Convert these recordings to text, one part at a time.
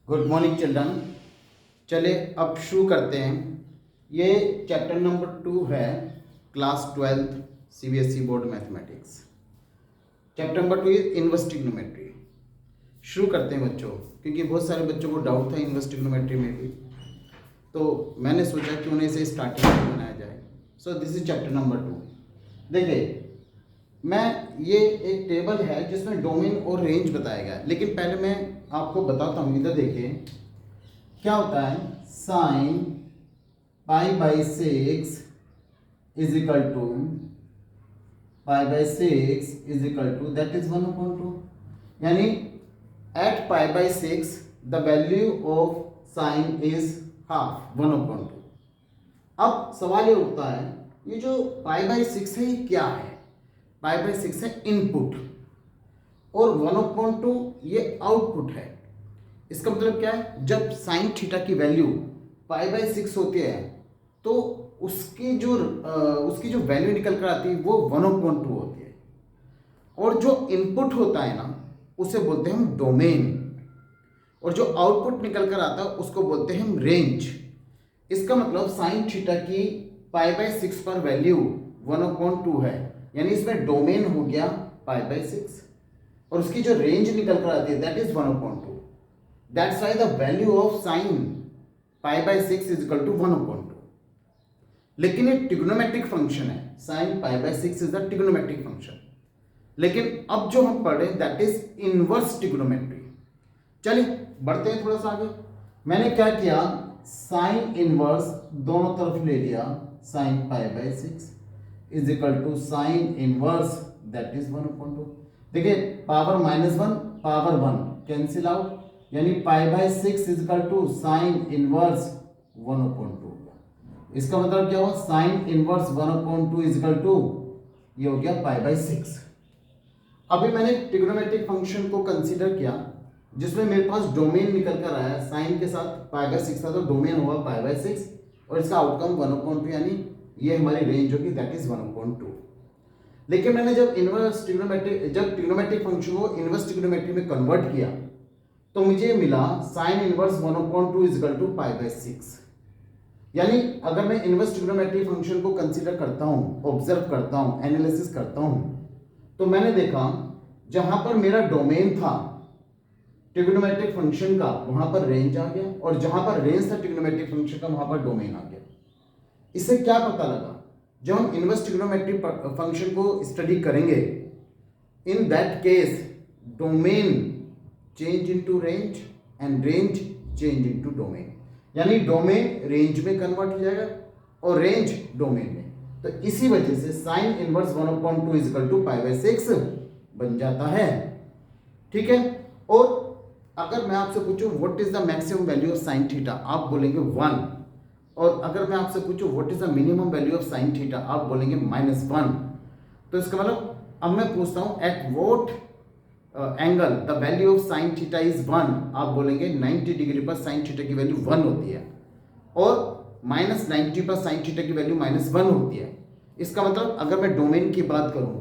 Good morning children. चले अब शुरू करते हैं। ये चैप्टर नंबर 2 है, class 12 CBSE board mathematics. Chapter number 2 is inverse trigonometry. शुरू करते हैं बच्चों, क्योंकि बहुत सारे बच्चों को डाउट था इनवर्स ट्रिग्नोमेट्री में भी, तो मैंने सोचा कि उन्हें इसे स्टार्टिंग में बनाया जाए। सो दिस इज चैप्टर नंबर 2। देखिए, ये एक टेबल है जिसमें डोमेन और रेंज बताया गया है, लेकिन पहले मैं आपको बताता हूँ। इधर देखिए क्या होता है। Sine π/6 is equal to π/6 is equal to that is 1/2, यानी at π/6 the value of sine is half 1/2। अब सवाल ये उठता है, ये जो π/6 है ये क्या है? π/6 है इनपुट और 1/2 ये आउटपुट है। इसका मतलब क्या है? जब साइन थीटा की वैल्यू π/6 होती है तो उसकी जो वैल्यू निकल कर आती है वो 1/2 होती है, और जो इनपुट होता है ना उसे बोलते हैं हम डोमेन, और जो आउटपुट निकल कर आता है उसको बोलते हैं हम रेंज। इसका मतलब साइन थीटा की π/6 पर वैल्यू 1/2 है, यानी इसमें डोमेन हो गया π/6 और उसकी जो रेंज निकल कर आती है that is 1/2। That's why the value of sine π/6 is equal to 1/2। लेकिन ये ट्रिग्नोमेट्रिक फंक्शन है, sine π/6 is the trigonometric function. लेकिन अब जो हम पढ़ रहे हैं दैट इज इनवर्स ट्रिग्नोमेट्री। चलिए बढ़ते हैं थोड़ा सा आगे। मैंने क्या किया, साइन इनवर्स दोनों तरफ ले लिया, sine π/6 is equal to sine inverse that is 1/2। देखिए पावर -1 पावर 1 कैंसिल आउट, यानी π/6 is equal to sine inverse 1/2। इसका मतलब क्या हुआ, sine inverse 1/2 is equal to ये हो गया π/6। अभी मैंने ट्रिग्नोमेट्रिक फंक्शन को कंसीडर किया जिसमें मेरे पास डोमेन निकल कर आया, साइन के साथ π/6 था तो डोमेन हुआ π/6 और इसका आउटकम 1/2, यानी ये हमारी रेंज होगी दैट इज 1/2। लेकिन मैंने जब ट्रिग्नोमेट्रिक फंक्शन को इनवर्स ट्रिग्नोमेट्री में कन्वर्ट किया तो मुझे मिला sine inverse 1/2 is equal to π/6। यानी अगर मैं इनवर्स ट्रिग्नोमेट्री फंक्शन को कंसीडर करता हूं, ऑब्जर्व करता हूं, एनालिसिस करता हूं, तो मैंने देखा जहां पर मेरा डोमेन था ट्रिग्नोमेट्रिक फंक्शन का वहां पर रेंज आ गया, और जहां पर रेंज था ट्रिग्नोमेट्रिक फंक्शन का वहां पर डोमेन आ गया। इससे क्या पता लगा, जब हम इनवर्स ट्रिग्नोमेट्री फंक्शन को स्टडी करेंगे in that case domain change into range and range change into domain, यानी डोमेन रेंज में कन्वर्ट हो जाएगा और रेंज डोमेन में। तो इसी वजह से sine inverse 1/2 is equal to π/6 बन जाता है। ठीक है। और अगर मैं आपसे पूछूं what is the maximum value of sine theta, आप बोलेंगे 1, और अगर मैं आपसे पूछूं what is the minimum value of sine theta, आप बोलेंगे -1। तो इसका मतलब अब मैं पूछता हूं at what angle the value of sign theta is 1, आप बोलेंगे 90 डिग्री पर साइन थीटा की वैल्यू 1 होती है, और -90 पर साइन थीटा की वैल्यू -1 होती है। इसका मतलब अगर मैं डोमेन की बात करूं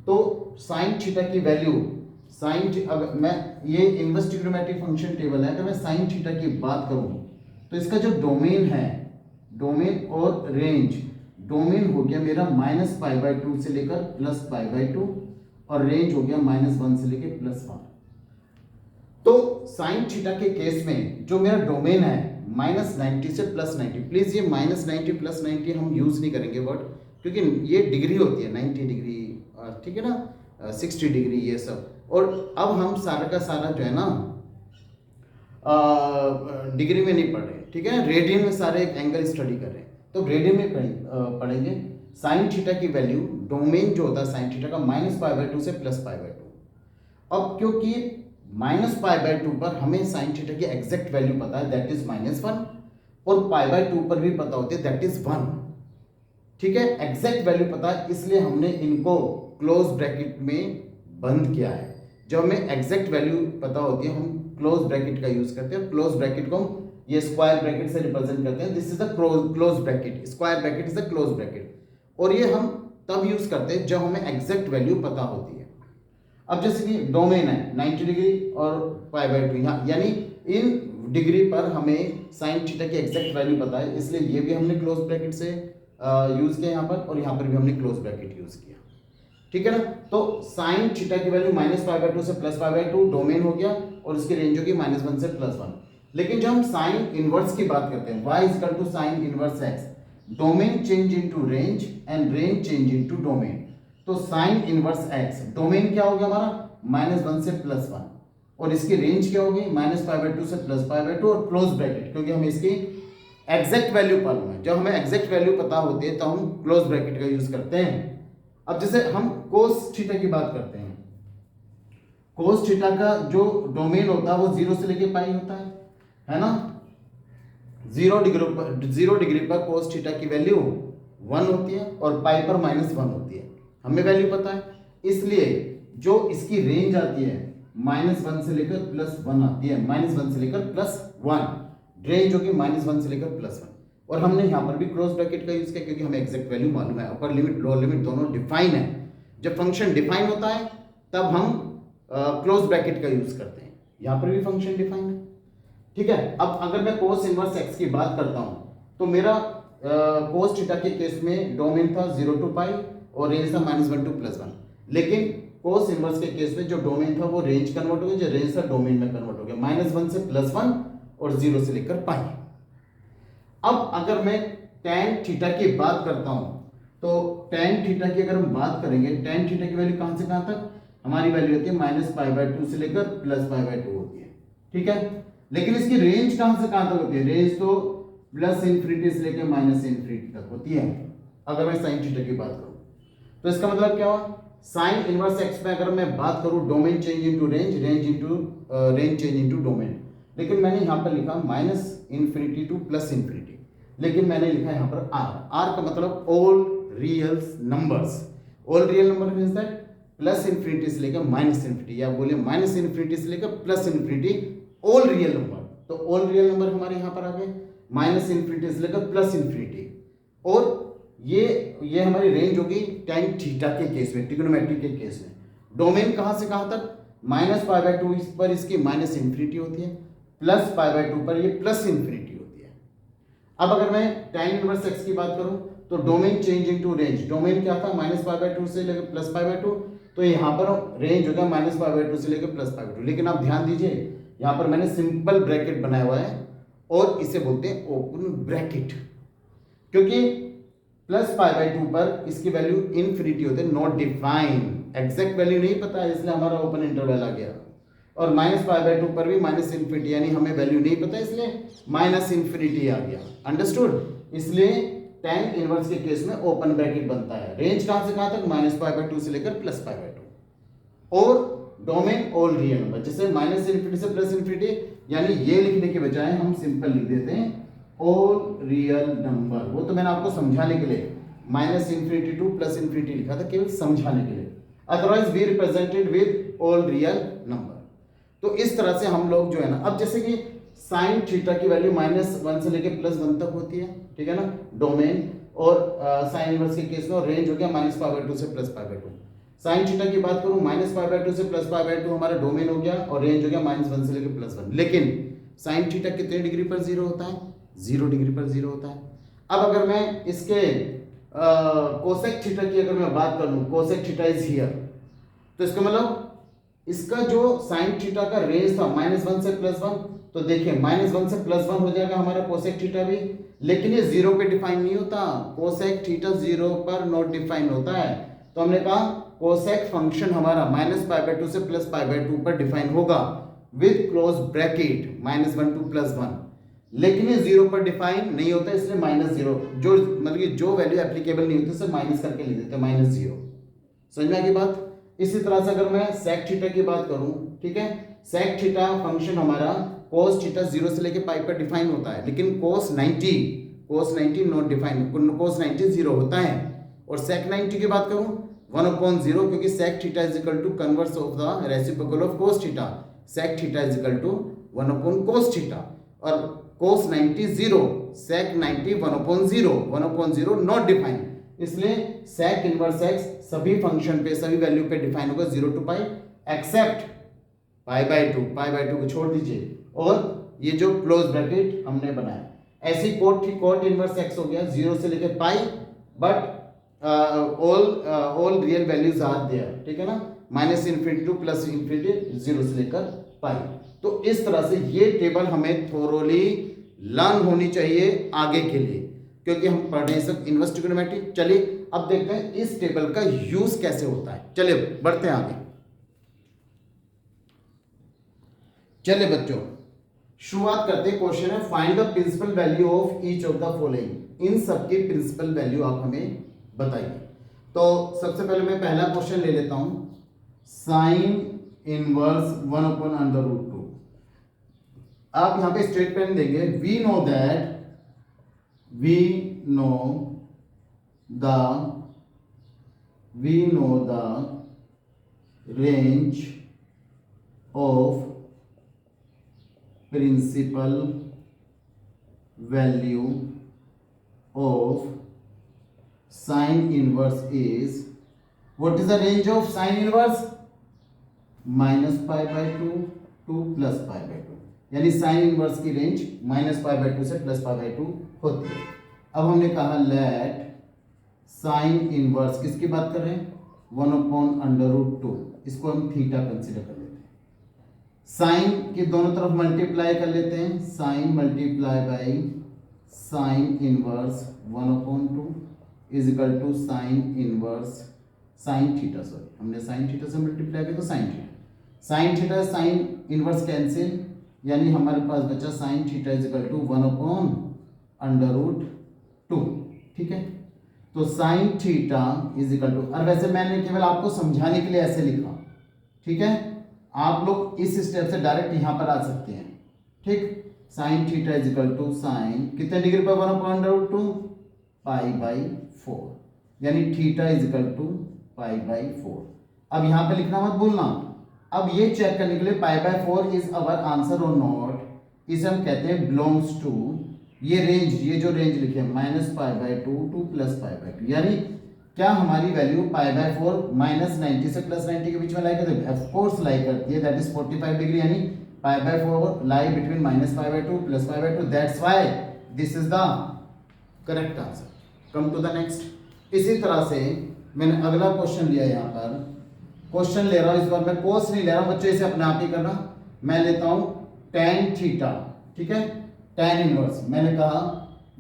तो साइन थीटा की वैल्यू अगर मैं ये इनवर्स ट्रिग्नोमेट्रिक फंक्शन टेबल है, अगर मैं साइन थीटा की बात करूं तो इसका जो डोमेन है, डोमेन और रेंज, डोमेन हो गया मेरा -π/2 से लेकर +π/2 और रेंज हो गया -1 से लेकर +1। तो साइन थीटा के केस में जो मेरा डोमेन है -90 से +90, प्लीज ये -90 +90 हम यूज नहीं करेंगे वर्ड, क्योंकि ये डिग्री होती है 90 डिग्री, ठीक है ना, 60 डिग्री ये सब। और अब हम सारा का सारा जो है ना डिग्री में नहीं पढ़ रहे, ठीक है, रेडियन में सारे एंगल स्टडी कर रहे हैं, तो रेडियन में पढ़ेंगे। साइन थीटा की वैल्यू डोमेन जो होता है साइन थीटा का -π/2 से +π/2। अब क्योंकि -π/2 पर हमें साइन थीटा की एग्जैक्ट वैल्यू पता है दैट इज -1, और π/2 पर भी पता होती है दैट इज 1। ठीक है, एग्जैक्ट वैल्यू पता है, इसलिए हमने इनको क्लोज ब्रैकेट में बंद किया है। जब हमें एग्जैक्ट वैल्यू पता होती है हम क्लोज ब्रैकेट का यूज करते हैं। क्लोज ब्रैकेट को हम ये स्क्वायर ब्रैकेट से रिप्रेजेंट करते हैं, this is the close bracket, square bracket is the close bracket, और ये हम तब यूज करते हैं जब हमें एग्जैक्ट वैल्यू पता होती है। अब जैसे कि डोमेन है 90 डिग्री और π/2 यहाँ, यानी इन डिग्री पर हमें साइन थीटा की एग्जैक्ट वैल्यू पता है, इसलिए ये भी हमने क्लोज ब्रैकेट से यूज किया यहाँ पर, और यहाँ पर भी हमने क्लोज ब्रैकेट यूज किया, ठीक है ना। तो साइन थीटा की वैल्यू -π/2 से +π/2 डोमेन हो गया, और इसकी रेंज होगी -1 से +1। लेकिन जब हम साइन इनवर्स की बात करते हैं, y = sin inverse x, domain change into range and range change into domain. तो साइन इनवर्स x डोमेन क्या हो गया हमारा -1 से +1, और इसकी रेंज क्या होगी -π/2 से +π/2 और क्लोज ब्रैकेट, क्योंकि हमें इसकी एग्जैक्ट वैल्यू मालूम है। जब हमें एग्जैक्ट वैल्यू पता होती है तो हम क्लोज ब्रैकेट का यूज करते हैं। अब जैसे हम कोस थीटा की बात करते हैं, कोस थीटा का जो डोमेन होता है वो 0 से लेके पाई होता है ना। 0 डिग्री पर कोस थीटा की वैल्यू 1 होती है और पाई पर -1 होती है, हमें वैल्यू पता है। इसलिए जो इसकी रेंज आती है -1 से लेकर +1 आती है, -1 से लेकर +1 रेंज होगी, -1 से लेकर +1। और हमने यहाँ पर भी क्रॉस ब्रैकेट का यूज किया क्योंकि हमें एग्जैक्ट वैल्यू मालूम है, अपर लिमिट लोअर लिमिट दोनों डिफाइन है। जब फंक्शन डिफाइन होता है तब हम क्लोज ब्रैकेट का यूज करते हैं, यहाँ पर भी फंक्शन डिफाइन है, ठीक है। अब अगर मैं कोस इनवर्स x की बात करता हूँ तो मेरा कोस थीटा के केस में डोमेन था 0 to π और रेंज था -1 to +1, लेकिन कोस इनवर्स के केस में जो डोमेन था वो रेंज कन्वर्ट हो गया, जो रेंज था डोमेन में कन्वर्ट हो गया, -1 से +1 और 0 से लेकर π। अब अगर मैं tan थीटा की बात करता हूं तो tan थीटा की अगर हम बात करेंगे, tan थीटा की वैल्यू कहां से कहां तक, हमारी वैल्यू होती है -π/2 से लेकर +π/2 होती है, ठीक है। लेकिन इसकी रेंज कहां से कहां तक होती है, रेंज तो +∞ से लेकर -∞ तक होती है अगर मैं sin थीटा की बात करूं। तो इसका मतलब क्या हुआ, साइन इनवर्स x में अगर मैं बात करूं domain change into range, range change into domain, लेकिन मैंने यहां पर लिखा -∞ to +∞, लेकिन मैंने लिखा यहाँ पर r का मतलब all real numbers. All real number means that +∞ से लेकर -∞, या बोले -∞ से लेकर +∞, ऑल रियल नंबर। तो ऑल रियल नंबर हमारे यहाँ पर आ गए -∞ से लेकर +∞, और ये हमारी रेंज होगी tan थीटा के केस में, ट्रिग्नोमेट्री के केस में। डोमेन कहाँ से कहाँ तक, -π/2 पर इसकी -∞ होती है, +π/2 पर ये +∞ होती है। अब अगर मैं tan इनवर्स x की बात करूं तो domain change into range, domain क्या था -π/2 से लेकर +π/2, तो यहाँ पर रेंज होगा -π/2 से लेकर +π/2। लेकिन आप ध्यान दीजिए यहाँ पर मैंने सिंपल ब्रैकेट बनाया हुआ है और इसे बोलते हैं ओपन ब्रैकेट, क्योंकि +π/2 पर इसकी वैल्यू इनफिनिटी होती है, नॉट डिफाइन, एग्जैक्ट वैल्यू नहीं पता है, इसलिए हमारा ओपन इंटरवल आ गया। और -π/2 पर भी -∞, यानी हमें वैल्यू नहीं पता, इसलिए -∞ आ गया, अंडरस्टूड। इसलिए tan इनवर्स के केस में ओपन ब्रैकेट बनता है। रेंज कहां से कहां तक, -π/2 से लेकर +π/2, और डोमेन ऑल रियल नंबर, जैसे -∞ से +∞, यानी ये लिखने के बजाय हम सिंपल लिख देते हैं ऑल रियल नंबर। वो तो मैंने आपको समझाने के लिए -∞ to +∞ लिखा था, केवल समझाने के लिए, otherwise we represented with all real number. तो इस तरह से हम लोग जो है ना, अब जैसे कि साइन थीटा की वैल्यू -1 से लेकर +1 तक होती है, ठीक है ना, डोमेन, और साइन इनवर्स के केस में रेंज हो गया -π/2 से +π/2। साइन थीटा की बात करूं -π/2 से +π/2 हमारा डोमेन हो गया और रेंज हो गया -1 से लेकर +1। लेकिन साइन थीटा कितने डिग्री पर 0 होता है, 0 डिग्री पर 0 होता है। अब अगर मैं इसके कोसेक थीटा की अगर मैं बात करूं, कोसेक थीटा इज हियर, तो इसका मतलब इसका जो साइन थीटा का रेंज था -1 से +1, तो देखिए -1 से +1 हो जाएगा हमारा कोसेक थीटा भी, लेकिन ये 0 पे डिफाइन नहीं होता, कोसेक थीटा 0 पर नॉट डिफाइन होता है। तो हमने कहा कोसेक फंक्शन हमारा -π/2 से +π/2 पर डिफाइन होगा विद क्लोज ब्रैकेट -1 to +1, लेकिन ये 0 पर डिफाइन नहीं होता, इसलिए -0, जो मतलब कि जो वैल्यू एप्लीकेबल नहीं होती उसे माइनस करके लिख देते हैं -0। समझ में आ गई बात। इसी तरह से अगर मैं सेक थीटा की बात करूं, ठीक है, सेक थीटा फंक्शन हमारा cos थीटा 0 से लेके पाई पर डिफाइन होता है, लेकिन cos 90 नॉट डिफाइन, cos 90 0 होता है। और sec 90 की बात करूं 1/0, क्योंकि sec theta is equal to converse of the reciprocal of cos theta, sec theta is equal to 1/cos theta, और cos 90 0, sec 90 1/0 नॉट डिफाइन, इसलिए sec इनवर्स x सभी फंक्शन पे, सभी वैल्यू पे डिफाइन होगा 0 to π except pi by two को छोड़ दीजिए, और ये जो क्लोज ब्रैकेट हमने बनाया, ऐसी कोट इनवर्स एक्स हो गया 0 से लेकर pi, but all real values are there, ठीक है ना, minus infinity to plus infinity 0 से लेकर पाई। तो इस तरह से ये टेबल हमें थोरोली लर्न होनी चाहिए आगे के लिए, क्योंकि हम पढ़ रहे हैं सब इनवर्स ट्रिग्नोमेट्री। चलिए अब देखते हैं इस टेबल का यूज कैसे होता है। चलिए बढ़ते हैं आगे। चलिए बच्चों शुरुआत करते हैं। क्वेश्चन है find the principal value of each of the following. इन सबकी प्रिंसिपल वैल्यू आप हमें बताइए। तो सबसे पहले मैं पहला क्वेश्चन ले लेता हूं, साइन इनवर्स 1/√2। आप यहां पे स्टेटमेंट देंगे, we know the range of principal value of sine inverse is, what is the range of sine inverse? -π/2 to +π/2, यानी साइन इनवर्स की रेंज -π/2 से +π/2 होती है। अब हमने कहा लेट साइन इनवर्स, किसकी बात कर रहे हैं? 1/√2, इसको हम थीटा कंसीडर कर लेते हैं। साइन के दोनों तरफ मल्टीप्लाई कर लेते हैं, sine multiply by sine inverse 1/2 is equal to sine inverse sine theta, sorry हमने साइन थीटा से मल्टीप्लाई किया तो sine theta sine inverse cancel, यानी हमारे पास बचा sine theta is equal to 1/√2, ठीक है। तो sine theta is equal to, और वैसे मैंने केवल आपको समझाने के लिए ऐसे लिखा, ठीक है, आप लोग इस स्टेप से डायरेक्ट यहां पर आ सकते हैं, ठीक। Sine theta is equal to sine कितने डिग्री पर 1/√2 π/4, यानी थीटा इज इक्वल टू π/4। अब यहां पे लिखना मत भूलना। अब ये चेक करने के लिए π/4 इज अवर आंसर और नॉट, इसे हम कहते हैं बिलोंग्स टू ये रेंज, ये जो रेंज लिखे -π/2 टू +π/2, यानी क्या हमारी वैल्यू π/4 -90 से +90 के बीच में लाई करती है? ऑफ कोर्स लाई करती है, दैट इज 45 डिग्री, यानी π/4 lie between -π/2 +π/2, that's why this is the correct answer. Come to the next. इसी तरह से मैंने अगला क्वेश्चन लिया, यहाँ पर क्वेश्चन ले रहा हूं, इस बार मैं कोस नहीं ले रहा हूं बच्चों, इसे अपने आप ही करना। मैं लेता हूं tan थीटा, ठीक है, tan इनवर्स। मैंने कहा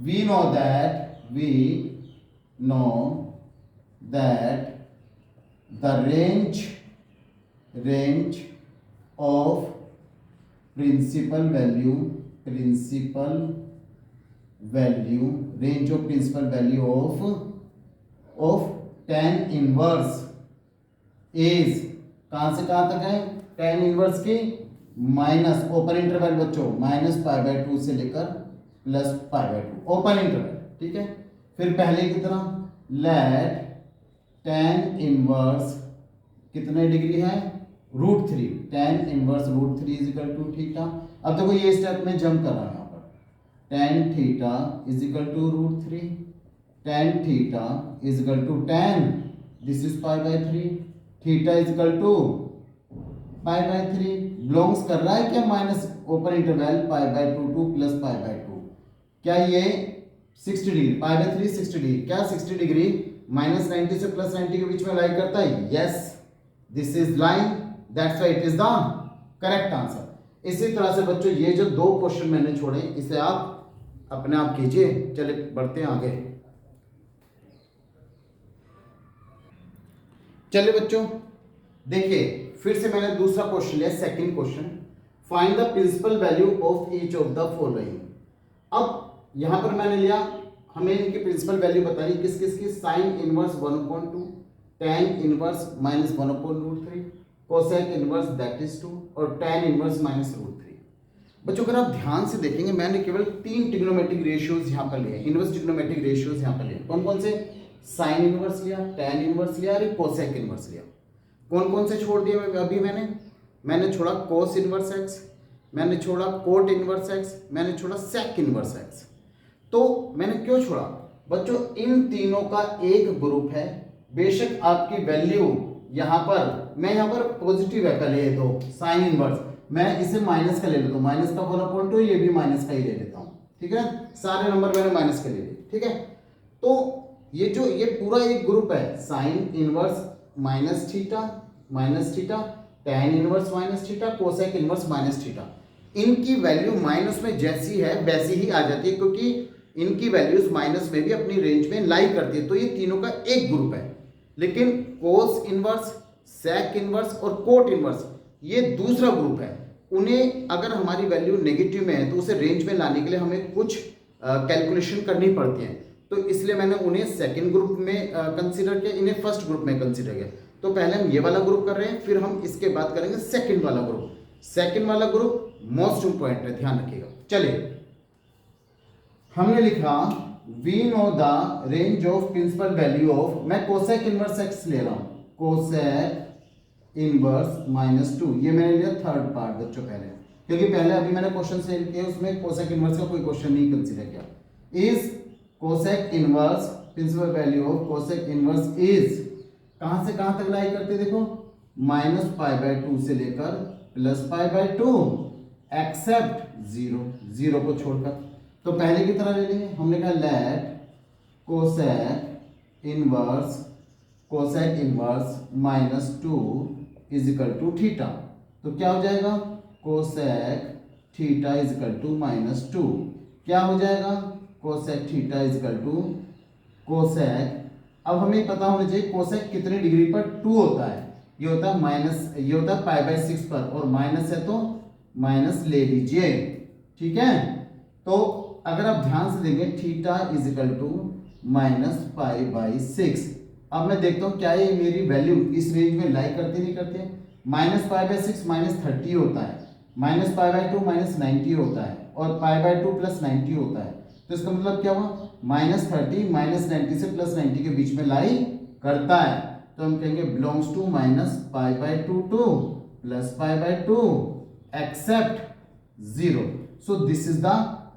we know that the range of principal value of tan inverse is, कहां से कहां तक है tan इनवर्स की? माइनस ओपन इंटरवल बच्चों, -π/2 से लेकर +π/2 ओपन इंटरवल, ठीक है। फिर पहले की तरह लेट tan इनवर्स कितने डिग्री है? √3, tan inverse √3 is equal to theta. अब देखो ये स्टेप में जंप कर रहा है, यहाँ पर tan theta is equal to √3, tan theta is equal to tan, this is π/3, theta is equal to π/3, belongs कर रहा है क्या माइनस ओपन इंटरवल π/2 टू +π/2। क्या ये 60 डिग्री, π/3 60 डिग्री, क्या 60 डिग्री -90 से +90 के बीच में लाई करता है? Yes, this is line, that's why it is the correct answer. इसी तरह से बच्चों ये जो दो क्वेश्चन मैंने छोड़े, इसे आप अपने आप कीजिए। चलिए बढ़ते हैं आगे। चलिए बच्चों देखिए, फिर से मैंने दूसरा क्वेश्चन लिया, second question, find the principal value of each of the following. अब यहां पर मैंने लिया, हमें इनकी प्रिंसिपल वैल्यू बताई, किस किस की? Sign inverse 1/2, tan inverse -1/√3, cosec inverse that is 2, और tan इनवर्स -√3। बच्चों अगर आप ध्यान से देखेंगे, मैंने केवल 3 ट्रिग्नोमेट्रिक रेशियोज यहाँ पर लिए, इनवर्स ट्रिग्नोमेट्रिक रेशियोज यहाँ पर लिए। कौन कौन से? साइन इनवर्स लिया, tan इनवर्स लिया और कोसेक इनवर्स लिया। कौन कौन से छोड़ दिए अभी? मैंने छोड़ा कोस इनवर्स एक्स, मैंने छोड़ा कोट इनवर्स एक्स, मैंने छोड़ा सेक इनवर्स एक्स। तो मैंने क्यों छोड़ा? बच्चों इन तीनों का एक ग्रुप है, बेशक आपकी वैल्यू यहाँ पर मैं यहाँ पर पॉजिटिव है पहले ये दो साइन इनवर्स, मैं इसे माइनस का ले लेता हूँ, माइनस का 1/2, ये भी माइनस का ही ले लेता हूँ, ठीक है। सारे नंबर मैंने माइनस के ले लिए, ठीक है। तो ये पूरा एक ग्रुप है, sine inverse minus theta, tan inverse minus theta, cosec inverse minus theta. इनकी वैल्यू माइनस में जैसी है वैसी ही आ जाती है, क्योंकि इनकी वैल्यूज माइनस में भी अपनी रेंज में लाई करती है। तो ये तीनों का एक ग्रुप है। लेकिन कोस इनवर्स, सेक इनवर्स और कोट इनवर्स ये दूसरा ग्रुप है। उन्हें अगर हमारी वैल्यू नेगेटिव में है तो उसे रेंज में लाने के लिए हमें कुछ कैलकुलेशन करनी पड़ती है। तो इसलिए मैंने उन्हें सेकंड ग्रुप में कंसीडर किया, इन्हें फर्स्ट ग्रुप में कंसीडर किया। तो पहले हम ये वाला ग्रुप कर रहे हैं, फिर हम इसके बाद करेंगे सेकंड वाला ग्रुप। सेकंड वाला ग्रुप मोस्ट इंपॉर्टेंट है, ध्यान रखिएगा। चलिए, हमने लिखा we know the range of principal value of, मैं कोसेक इनवर्स एक्स ले रहा हूं, कोसेक इनवर्स -2, ये मैंने लिया थर्ड पार्ट बच्चों पहले, क्योंकि पहले अभी मैंने क्वेश्चन सेल किया उसमें कोसेक इनवर्स का कोई क्वेश्चन नहीं कंसीडर किया। Is cosec inverse principal value of cosec inverse is, कहां से कहां तक लाई करते देखो, -π/2 से लेकर +π/2 एक्सेप्ट 0 को छोड़कर। तो पहले की तरह ले लेंगे, हमने कहा let cosec inverse -2 is equal to theta. तो क्या हो जाएगा, cosec theta is equal to -2, क्या हो जाएगा, cosec theta is equal to cosec, अब हमें पता होना चाहिए कोसेक कितने डिग्री पर 2 होता है, ये होता है माइनस, ये होता है π/6 पर, और माइनस है तो माइनस ले लीजिए, ठीक है। तो अगर आप ध्यान से देखें थीटा इज इक्वल टू -π/6, अब मैं देखता हूँ क्या ये मेरी वैल्यू इस रेंज में लाई करती नहीं करती है। -π/6 -30 होता है, -π/2 -90 होता है, और π/2 +90 होता है। तो इसका मतलब क्या हुआ, -30 -90 से +90 के बीच में लाई करता है। तो हम कहेंगे belongs to -π/2 to +π/2 except 0। So this is the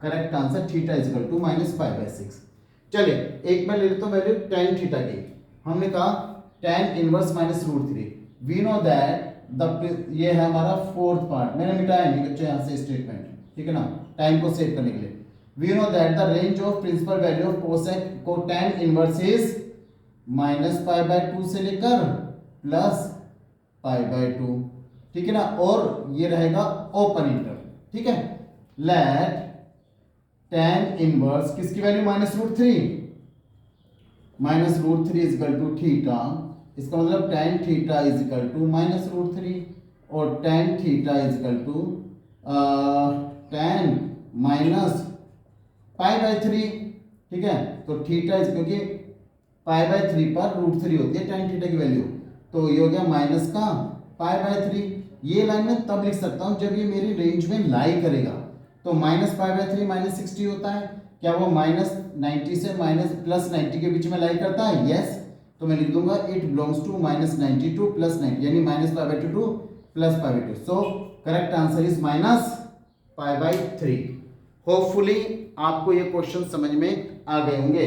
correct answer, theta is equal to -π/6। चलिए, एक मैं ले लेता हूँ वैल्यू tan थीटा की। हमने कहा tan inverse -√3, we know that the, ये है हमारा फोर्थ पार्ट, मैंने मिटाया नहीं बच्चों यहाँ से स्टेटमेंट, ठीक है ना, टाइम को सेव करने के लिए। We know that the range of principal value of cosec को tan इनवर्स इज -π/2 से लेकर +π/2, ठीक है ना, और ये रहेगा ओपन इंटर, ठीक है। लेट tan इनवर्स किसकी value -√3 is equal to theta, इसका मतलब tan theta is equal to -√3, और tan theta is equal to tan -π/3, ठीक है। तो थीटा इज, क्योंकि π/3 पर √3 होती है tan थीटा की वैल्यू, तो ये हो गया माइनस का π/3। ये लाइन में तब लिख सकता हूं जब ये मेरी रेंज में लाई करेगा। तो -π/3 -60 होता है, क्या वो -90 से +90 के बीच में लाई करता है, यस। तो मैं लिख दूंगा इट बिलोंग्स टू -90 टू +90, यानी -π/2 to +π/2। So correct answer is -π/3। Hopefully आपको ये क्वेश्चन समझ में आ गए होंगे।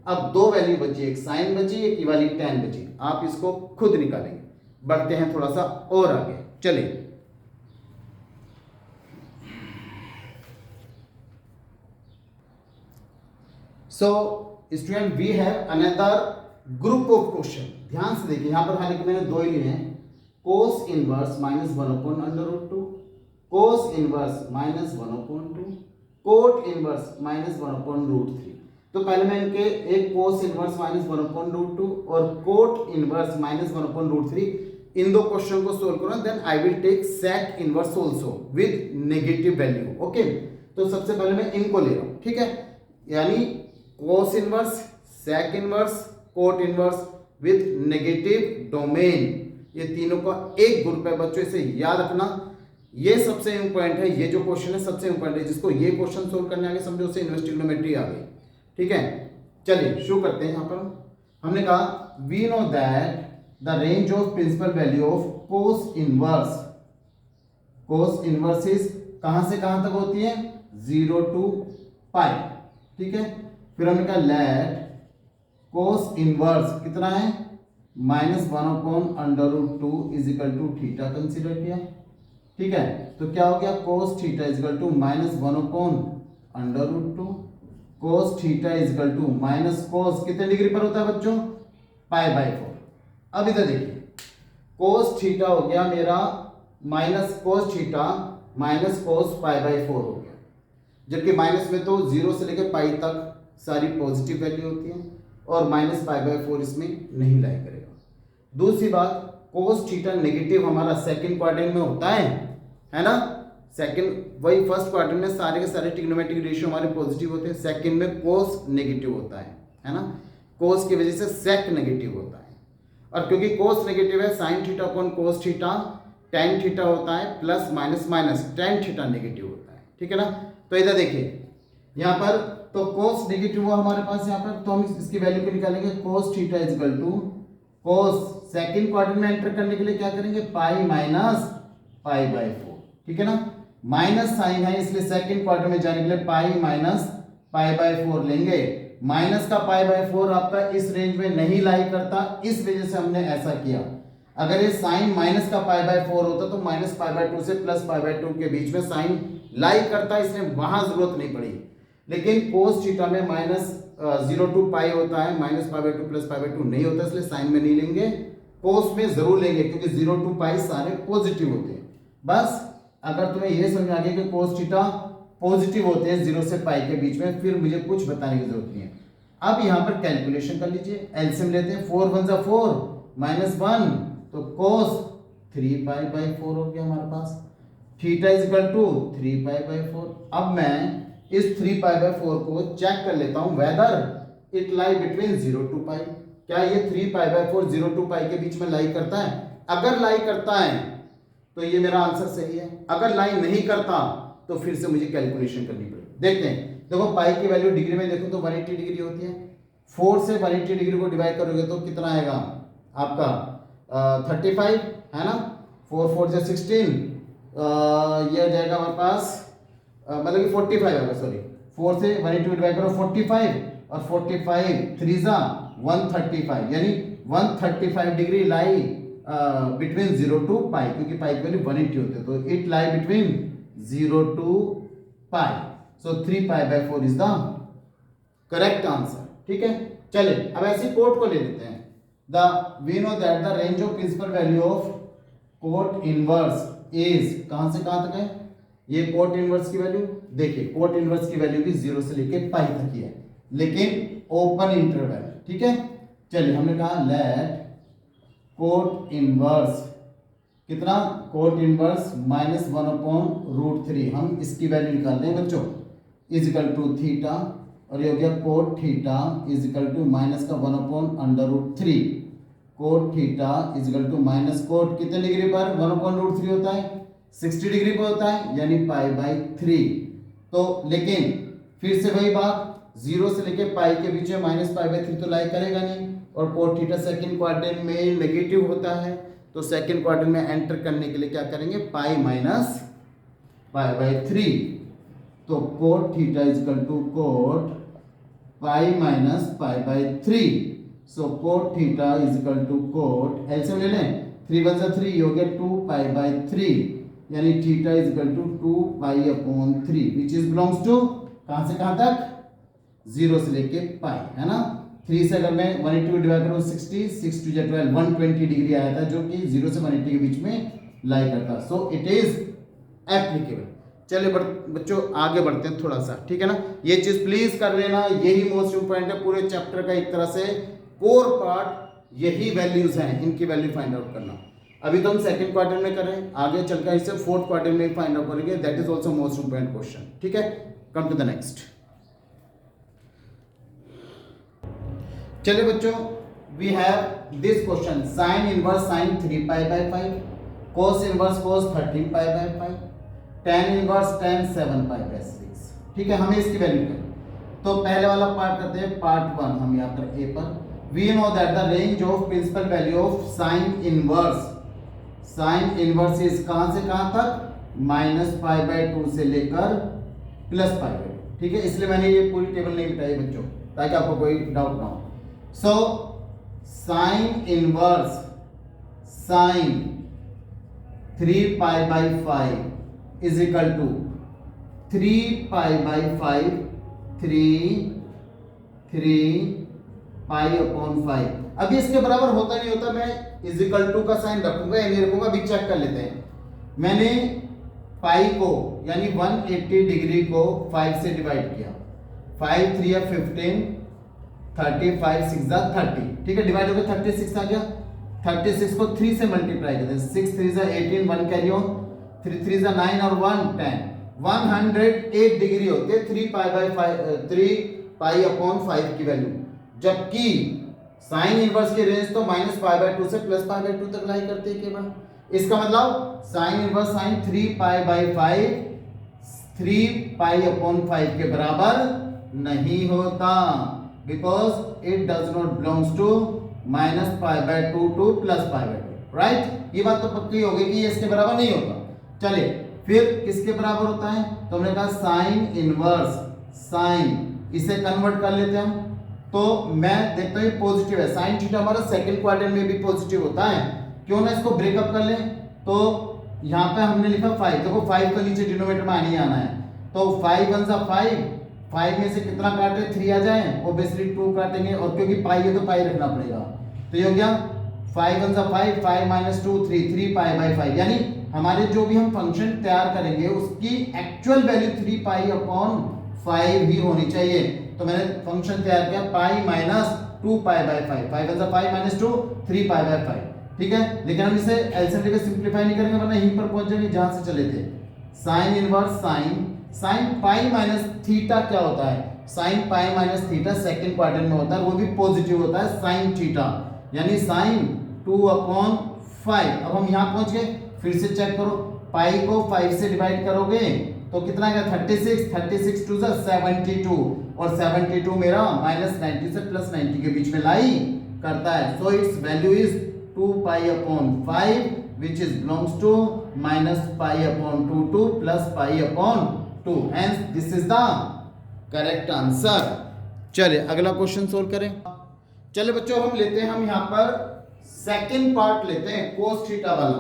अब दो वैल्यू बची, एक साइन बची, एक ये वाली tan बची, आप इसको खुद निकालेंगे। बढ़ते हैं थोड़ा सा और आगे, चलिए। So student, we have another group of question. ध्यान से देखिए, यहां पर हालांकि मैंने दो ही लिए हैं, cos inverse -1/√2, cos inverse -1/2, cot inverse -1/√3। तो पहले मैं इनके एक कोस इनवर्स -1/√2 और कोट इनवर्स -1/√3 इन दो क्वेश्चन को सोल्व करूंगा, then I will take sec inverse also with negative value, okay. तो सबसे पहले मैं इनको ले रहा हूं, ठीक है, यानी cos inverse, sec inverse, cot inverse with negative domain, ये तीनों का एक ग्रुप है बच्चों, इसे याद रखना। ये सबसे इंपॉर्टेंट है, ये जो क्वेश्चन है सबसे इंपॉर्टेंट है, जिसको ये क्वेश्चन सोल्व करने आगे समझो उसे इनवर्स ट्रिग्नोमेट्री आ गई, ठीक है। चलिए शुरू करते हैं। यहां पर हमने कहा we know that the range of principal value of cos inverse is, कहां से कहां तक होती है, 0 to π, ठीक है। फिर हमने कहा लेट कोस इनवर्स कितना है -1/√2 is equal to theta consider किया, ठीक है। तो क्या हो गया, cos theta is equal to -1/√2 cos theta is equal to minus cos कितने डिग्री पर होता है बच्चों, π/4। अब इधर देखिए cos थीटा हो गया मेरा minus cos theta minus cos π/4 हो गया, जबकि माइनस में तो 0 से लेकर पाई तक सारी पॉजिटिव वैल्यू होती है और माइनस π/4 इसमें नहीं लाई करेगा। दूसरी बात, cos थीटा नेगेटिव हमारा सेकंड क्वाड्रेंट में होता है ना। सेकंड वही फर्स्ट क्वाड्रेंट में सारे के सारे ट्रिग्नोमेट्रिक रेशियो हमारे पॉजिटिव होते हैं, सेकंड में cos नेगेटिव होता है ना। cos की वजह से sec नेगेटिव होता है, और क्योंकि cos नेगेटिव है sin theta upon cos theta tan theta होता है, plus minus minus tan theta negative होता है, ठीक है ना। तो इधर देखिए यहाँ पर तो cos नेगेटिव हुआ हमारे पास यहाँ पर, तो हम इसकी वैल्यू को निकालेंगे cos theta is equal to cos second quadrant में एंटर करने के लिए क्या करेंगे, पाई माइनस π/4, ठीक है ना। माइनस साइन है इसलिए सेकंड क्वाड्रेंट में जाने के लिए पाई माइनस π/4 लेंगे। माइनस का π/4 आपका इस रेंज में नहीं लाई करता, इस वजह से हमने ऐसा किया। अगर ये साइन माइनस का π/4 होता तो माइनस π/2 से प्लस π/2 के बीच में साइन लाई करता, इसलिए वहां जरूरत नहीं पड़ी। लेकिन cos थीटा में -0 to π होता है, माइनस π/2 प्लस π/2 नहीं होता, इसलिए साइन में नहीं लेंगे, cos में जरूर लेंगे, क्योंकि 0 to π सारे पॉजिटिव होते हैं। बस अगर तुम्हें यह समझ आ गया कि cos थीटा पॉजिटिव होते हैं 0 से पाई के बीच में, फिर मुझे कुछ बताने की जरूरत नहीं है। अब यहाँ पर कैलकुलेशन कर लीजिए, एलसीएम लेते हैं, 4 1 जा 4 -1 तो cos 3π/4 हो गया हमारे पास, थीटा इज इक्वल टू 3π/4। अब मैं इस 3π/4 को चेक कर लेता हूं whether it lie between 0 to π। क्या ये 3π/4 0 to π के बीच में लाई करता है? अगर लाई करता है तो ये मेरा आंसर सही है, अगर लाई नहीं करता तो फिर से मुझे कैलकुलेशन करनी पड़ेगी। देखते हैं, देखो पाई की वैल्यू डिग्री में देखो तो 180 डिग्री होती है, 4 से 180 डिग्री को डिवाइड करोगे तो कितना आएगा आपका 35 है ना, 4 4 जा 16, ये आ जाएगा हमारे पास मतलब कि 45 आएगा, सॉरी 4 से 180 डिवाइड करो 45 और 45 3 जा 135, यानी 135 डिग्री लाई बिटवीन 0 to π, क्योंकि पाई की वैल्यू 180 होती है, तो it lie between 0 to π, so 3π/4 is the correct answer, ठीक है। चलिए अब ऐसी कोट को ले लेते हैं, the we know that the range of principal value of cot inverse is, कहां से कहां तक है ये कोट इनवर्स की वैल्यू, देखिए कोट इनवर्स की वैल्यू भी 0 से लेके पाई तक ही है, लेकिन ओपन इंटरवल, ठीक है। चलिए हमने कहा लेट कोट इनवर्स कितना, कोट इनवर्स -1/√3, हम इसकी वैल्यू निकाल रहे हैं बच्चों, इज इक्वल टू थीटा, और ये हो गया cot theta is equal to minus का 1/√3, cot theta is equal to minus cot कितने डिग्री पर 1/√3 होता है, 60 डिग्री पर होता है, यानी π/3। तो लेकिन फिर से वही बात, 0 से लेके पाई के बीच में माइनस π/3 तो लाई करेगा नहीं, और कोट थीटा सेकंड क्वाड्रेंट में नेगेटिव होता है, तो सेकंड क्वाड्रेंट में एंटर करने के लिए क्या करेंगे, पाई माइनस π/3, तो cot theta is equal to cot pi minus π/3, so cot theta is equal to cot, LCM ले लें, 3 1 जा 3, ये हो गया 2π/3, यानी theta is equal to 2π/3 which is belongs to कहां से कहां तक, 0 से लेके पाई, है ना। 3 से अगर मैं 180 डिवाइड करूं 60, 6 2 जा 12, 120 डिग्री आया था, जो कि 0 से 180 के बीच में लाई करता, सो इट इज एप्लीकेबल। चलिए बच्चों आगे बढ़ते हैं थोड़ा सा, ठीक है ना। ये चीज प्लीज कर लेना, यही मोस्ट इंपॉर्टेंट है पूरे चैप्टर का, एक तरह से कोर पार्ट यही वैल्यूज हैं, इनकी वैल्यू फाइंड आउट करना। अभी तो हम सेकंड क्वार्टर में कर रहे हैं, आगे चलकर इसे फोर्थ क्वार्टर में फाइंड आउट करेंगे, that is also most important question, ठीक है। Come to the next. चलिए बच्चों, we have this question, sine inverse sine 3π/5, cos inverse cos 13π/5, tan inverse tan 7π/6, ठीक है। हमें इसकी वैल्यू करें, तो पहले वाला पार्ट करते हैं, पार्ट 1 हम यहाँ पर ए पर, we know that the range of principal value of sine inverse is कहां से कहां तक, -π/2 से लेकर +π/2, ठीक है। इसलिए मैंने ये पूरी टेबल नहीं बताई बच्चों, ताकि आपको कोई डाउट ना हो। So sine inverse sine 3 pi by 5 is equal to 3 pi by 5 3 pi upon 5। अभी इसके बराबर होता नहीं होता, मैं इज इक्वल टू का साइन रखूंगा या नहीं रखूंगा, अभी चेक कर लेते हैं। मैंने पाई को यानी 180 डिग्री को 5 से डिवाइड किया, 5 3 15 35 6 30, ठीक है, डिवाइड हो गया 36 आ गया। 36 को 3 से मल्टीप्लाई करते हैं, 6 3 18 1 कैरी ऑन, 3 3 9 और 1 10, 108 डिग्री होती है 3 पाई बाई 5 3 पाई अपॉन 5 की वैल्यू, जबकि साइन इनवर्स की रेंज तो माइनस पाई बाई 2 से प्लस पाई बाई 2 तक लाई करती है केवल। इसका मतलब sine inverse sine 3 pi by 5 3 pi upon 5 के बराबर नहीं होता, because it does not belongs to minus pi by 2 to plus pi by 2, right. ये बात तो पक्की हो गई कि ये इसके बराबर नहीं होता। चलिए फिर किसके बराबर होता है, तो हमने कहा साइन इनवर्स साइन, इसे कन्वर्ट कर लेते हैं हम। तो मैं देखता हूँ पॉजिटिव है, साइन थीटा हमारा सेकंड क्वाड्रेंट में भी पॉजिटिव होता है, क्यों ना इसको ब्रेकअप कर लें। तो यहाँ पे हमने लिखा 5, देखो 5 तो नीचे डिनोमिनेटर में आने ही आना है, तो 5 1 जा 5 में से कितना काटे 3 आ जाए, ऑब्वियसली 2 काटेंगे, और क्योंकि पाई है तो पाई रखना पड़ेगा, तो ये हो गया 5 1 जा 5 माइनस 2 3 पाई बाई 5, यानी हमारे जो भी हम फंक्शन तैयार करेंगे उसकी एक्चुअल वैल्यू 3 पाई अपॉन 5 ही होनी चाहिए। तो मैंने फंक्शन तैयार किया पाई माइनस 2 पाई बाई 5, 5 1 जा 5 माइनस 2 3 पाई बाई 5, ठीक है। लेकिन हम इसे एलसीएम लेकर सिंपलीफाई नहीं करेंगे, वरना यहीं पर पहुंच जाएंगे जहां से चले थे। Sign inverse sine pi minus theta क्या होता है, sine pi minus theta second quadrant में होता है, वो भी पॉजिटिव होता है साइन थीटा, यानी साइन 2 अपॉन 5। अब हम यहां पहुंच गए, फिर से चेक करो, पाई को 5 से डिवाइड करोगे तो कितना आएगा 36 2 72, और 72 मेरा माइनस 90 से प्लस 90 के बीच में लाई करता है। So it's value is 2 pi upon 5 which is belongs to minus pi upon 2 to plus pi upon 2, hence this is the correct answer। चलिए अगला क्वेश्चन सोल्व करें। चलिए बच्चों हम लेते हैं, हम यहाँ पर सेकंड पार्ट लेते हैं cos थीटा वाला,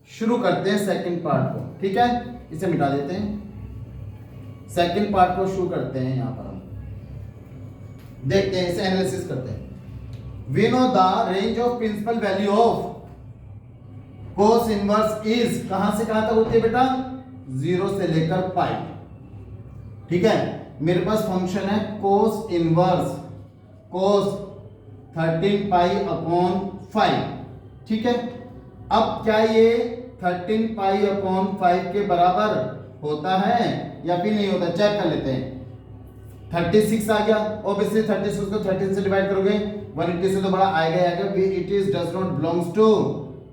शुरू करते हैं सेकंड पार्ट को, ठीक है, इसे मिटा देते हैं, सेकंड पार्ट को शुरू करते हैं। यहाँ पर हम देखते हैं, इसे एनालिसिस करते हैं। We know the range of principal value of cos inverse is, कहां से कहां तक होती है बेटा, 0 से लेकर पाई, ठीक है। मेरे पास फंक्शन है cos इनवर्स cos 13 पाई अपॉन 5, ठीक है। अब क्या ये 13 पाई अपॉन 5 के बराबर होता है या फिर नहीं होता, चेक कर लेते हैं। 36 आ गया, ऑब्वियसली 36 को 13 से डिवाइड करोगे 180 से तो बड़ा आएगा, it is does not belongs to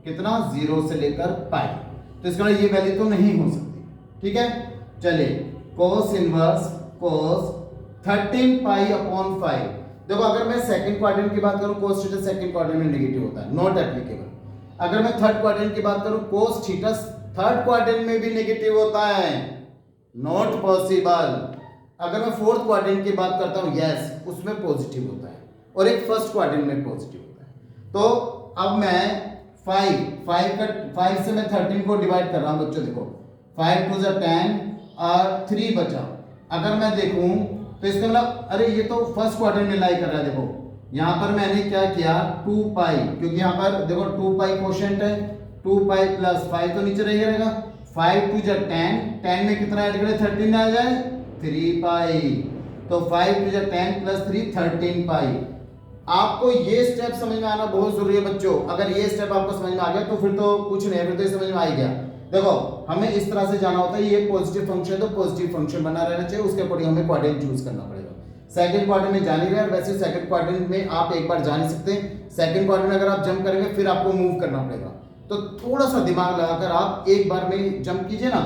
कितना, 0 से लेकर पाई, तो इसका ये वैल्यू तो नहीं हो सकती, ठीक है। चलिए cos इनवर्स cos 13 पाई अपॉन 5, देखो अगर मैं सेकंड क्वाड्रेंट की बात करूं cos थीटा सेकंड क्वाड्रेंट में नेगेटिव होता है, नॉट एप्लीकेबल। अगर मैं थर्ड क्वाड्रेंट की बात करूं cos थीटा थर्ड क्वाड्रेंट में भी नेगेटिव होता है, नॉट पॉसिबल। अगर मैं फोर्थ क्वाड्रेंट की बात करता हूं, यस उसमें पॉजिटिव होता है, और एक फर्स्ट क्वाड्रेंट में पॉजिटिव होता है। तो अब मैं 5 से मैं 13 को डिवाइड कर रहा हूं बच्चों, देखो 5 2 10 और 3 बचा। अगर मैं देखूं तो इसका मतलब, अरे ये तो फर्स्ट क्वाड्रेंट में लाई कर रहा है, देखो यहां पर मैंने क्या किया 2 पाई, क्योंकि यहां पर देखो 2 पाई कोशेंट है, 2 पाई प्लस 5 तो नीचे रहेगा, 5 2 10, 10 में कितना ऐड करें 13 आ जाए 3 पाई, तो 5 2 10 प्लस 3 13 पाई। आपको ये स्टेप समझ में आना बहुत जरूरी है बच्चों, अगर ये स्टेप आपको समझ में आ गया तो फिर तो कुछ नहीं, फिर तो समझ में आ ही गया। देखो हमें इस तरह से जाना होता है, ये पॉजिटिव फंक्शन तो पॉजिटिव फंक्शन बना रहना चाहिए, उसके अकॉर्डिंग हमें क्वाड्रेंट चूज करना पड़ेगा। सेकंड क्वाड्रेंट में जा नहीं रहे, वैसे सेकंड क्वाड्रेंट में आप एक बार जा नहीं सकते, सेकंड क्वाड्रेंट में अगर आप जंप करेंगे फिर आपको मूव करना पड़ेगा, तो थोड़ा सा दिमाग लगाकर आप एक बार में जंप कीजिए ना।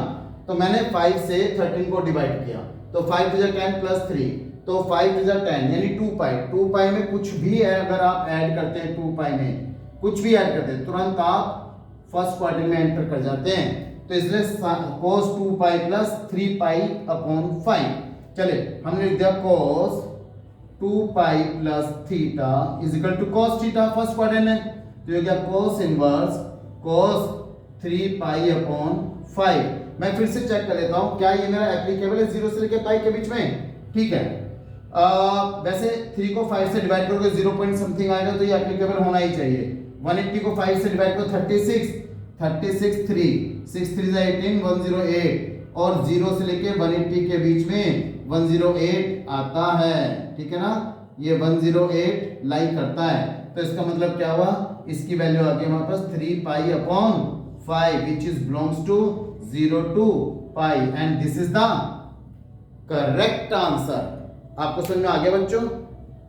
तो मैंने 5 से 13 को डिवाइड किया, तो 5 to 10 प्लस 3, तो 5 to 10 यानी 2 पाई, 2 पाई में कुछ भी है अगर आप ऐड करते हैं, 2 पाई में कुछ भी ऐड करते हैं तुरंत आप फर्स्ट क्वाड्रेंट में एंटर कर जाते हैं, तो इसलिए cos 2 pi plus 3 pi upon 5। चले हमने लिख दिया cos 2 pi plus theta is equal to cos theta, first quadrant है तो ये क्या cos inverse cos 3 pi upon 5। मैं फिर से चेक कर लेता हूं क्या ये मेरा एप्लीकेबल है 0 से लेकर पाई के बीच में, ठीक है। वैसे 3 को 5 से डिवाइड करोगे 0 पॉइंट समथिंग आएगा तो ये एप्लीकेबल होना ही चाहिए। 180 को 5 से डिवाइड करो 36 3 6 3 18 108 और 0 से लेके 180 के बीच में 108 आता है, ठीक है ना। ये 108 लाई करता है तो इसका मतलब क्या हुआ, इसकी वैल्यू आ गई हमारे पास 3 pi upon 5 which is belongs to 0 to pi and this is the correct answer। आपको समझ में आ गया बच्चों,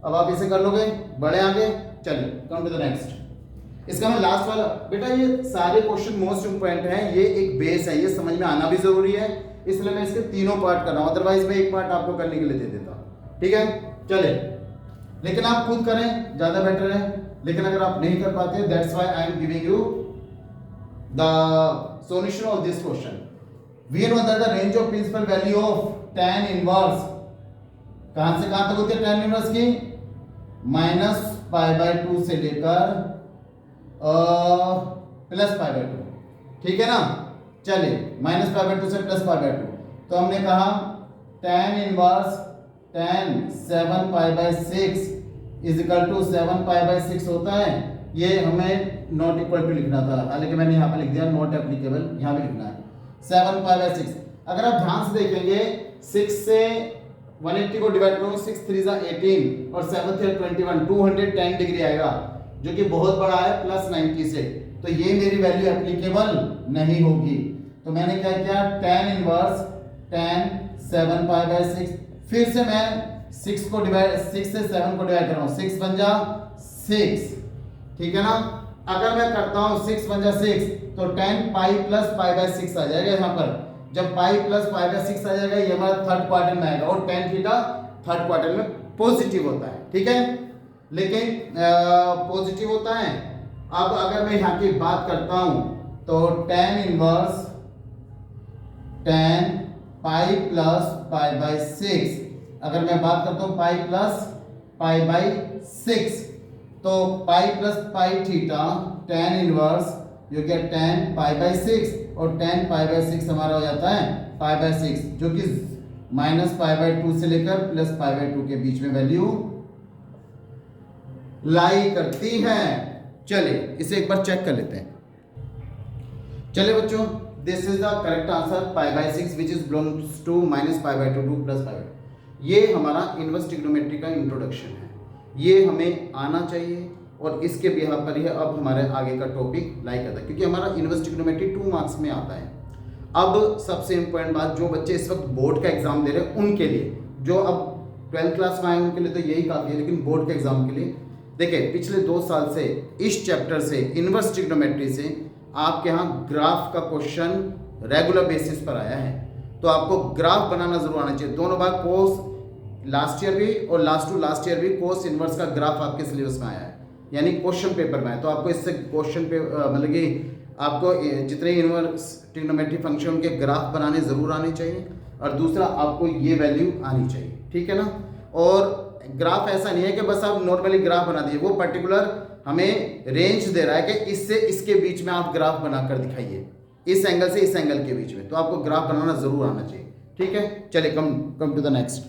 अब आप इसे कर लोगे, बढ़े आगे। चलिए कम टू द नेक्स्ट। इसका मैं लास्ट वाला, बेटा ये सारे क्वेश्चन मोस्ट इंपॉर्टेंट हैं, ये एक बेस है, ये समझ में आना भी जरूरी है, इसलिए मैं इसके तीनों पार्ट कर रहा हूं, अदरवाइज मैं एक पार्ट आपको करने के लिए दे देता, ठीक है। चले, लेकिन आप खुद करें ज्यादा बेटर है, लेकिन अगर आप नहीं कर पाते that's why I am giving you the solution of this question. We know that the range of principal value of tan inverse कहां से कहां तक होती है tan इनवर्स की, -π/2 से लेकर +π/2, ठीक है ना। चलिए -π/2 से +π/2, तो हमने कहा tan inverse tan 7π/6 is equal to 7π/6 होता है। ये हमें नॉट इक्वल टू लिखना था, हालांकि मैंने यहाँ पे लिख दिया नॉट एप्लीकेबल, यहाँ भी लिखना है 7π/6। अगर आप ध्यान से देखेंगे 6 से 180 को डिवाइड करो 6 3 18 और 7 3 21 210 डिग्री आएगा जो कि बहुत बड़ा है +90 से, तो ये मेरी वैल्यू एप्लीकेबल नहीं होगी। तो मैंने क्या किया tan इनवर्स tan 7π/6, फिर से मैं 6 को डिवाइड 6 से 7 को डिवाइड कर रहा हूं, 6 बन जा 6, ठीक है ना। अगर मैं करता हूं 6 बन जा 6 तो tan पाई प्लस π/6 आ जाएगा यहाँ पर। जब पाई प्लस π/6 आ जाएगा ये हमारा थर्ड क्वाड्रेंट में आएगा और tan थीटा थर्ड क्वाड्रेंट में पॉजिटिव होता है, ठीक है, लेकिन पॉजिटिव होता है। अब अगर मैं यहाँ की बात करता हूं तो tan inverse tan pi plus π/6, अगर मैं बात करता हूं पाई प्लस π/6 तो pi plus pi theta tan inverse you get tan π/6 और tan π/6 हमारा हो जाता है π/6 जो कि -π/2 से लेकर +π/2 के बीच में वैल्यू लाई करती है। चलिए इसे एक बार चेक कर लेते हैं। चलिए बच्चों, this is the correct answer π/6 which is belongs to -π/2 to +π/2। ये हमारा इनवर्स ट्रिग्नोमेट्री का इंट्रोडक्शन है, ये हमें आना चाहिए और इसके बिहार पर ही अब हमारे आगे का टॉपिक लाइक करता है, क्योंकि हमारा इनवर्स ट्रिग्नोमेट्री 2 मार्क्स में आता है। अब सबसे इंपॉर्टेंट बात, जो बच्चे इस वक्त बोर्ड का एग्जाम दे रहे हैं उनके लिए, जो अब 12th क्लास में आए उनके लिए तो यही काफ़ी है, लेकिन बोर्ड के एग्जाम के लिए देखिए पिछले 2 साल से इस चैप्टर से इनवर्स ट्रिग्नोमेट्री से आपके यहाँ ग्राफ का क्वेश्चन रेगुलर बेसिस पर आया है, तो आपको ग्राफ बनाना जरूर आना चाहिए। दोनों बार कोस लास्ट ईयर भी और लास्ट टू लास्ट ईयर भी कोस इनवर्स का ग्राफ आपके सिलेबस में आया है, यानी क्वेश्चन पेपर में है। तो आपको इससे क्वेश्चन पे मतलब कि आपको जितने इनवर्स ट्रिग्नोमेट्री फंक्शन के ग्राफ बनाने जरूर आने चाहिए, और दूसरा आपको ये वैल्यू आनी चाहिए, ठीक है ना। और ग्राफ ऐसा नहीं है कि बस आप नॉर्मली ग्राफ बना दिए, वो पर्टिकुलर हमें रेंज दे रहा है कि इससे इसके बीच में आप ग्राफ बनाकर दिखाइए, इस एंगल से इस एंगल के बीच में, तो आपको ग्राफ बनाना जरूर आना चाहिए, ठीक है। चलिए कम टू द नेक्स्ट।